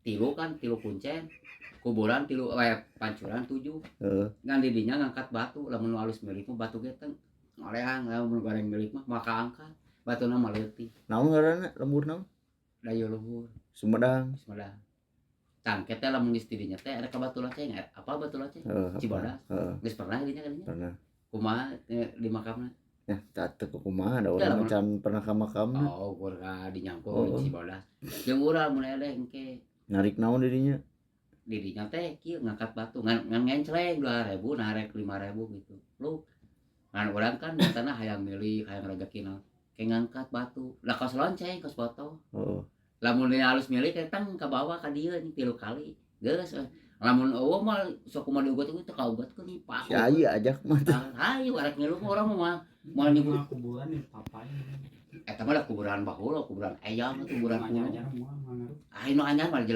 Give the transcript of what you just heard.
tilu kan, tilu kuncen, kuburan tilu pancuran 7. Heeh. Ngan di dinya ngangkat batu, lamun nu alus milik mah batu ge teh ngoleang, lamun goreng milik mah maka angkat. Batuna mah leutik. Naon ngaranna lembur naon? Dayu luhur, Sumedang. Sumedang. Cangket teh lamun geus di dinya teh ada ka batu loceng, apa batu loceng? Heeh, Cibodas. heeh. Geus pernah di dinya kadinya? Pernah. Kumaha di makamna? Yah, teu kumaha da Teu urang lamun can pernah ka makamna. oh, ukur ka dinyangkul Heeh. di Cibodas. Jeung urang mun aya engke. Narik naon di dinya? Di dinya teh kieu ngangkat batu, ngan ngencleng 2.000 narek 5.000 gitu. Lu ngan urang kan nyatana hayang milik, hayang rezeki naon, ke ngangkat batu. Lah kos lonceng, kos foto. Heeh. Lamun dia halus milik tang ka bawah ka dieu 3 kali. Geus lamun eueuh mah sok kumaha diugot teh kaugetkeun nih Pak. Si Ayi ajak mah teh. Hayu arek ngilu urang mah moal nyebut kuburan di papai. eta mah kuburan baheula, kuburan eyang, kuburan kuno. Anyar moal ngaruh. Ah, nu anyar mah jelema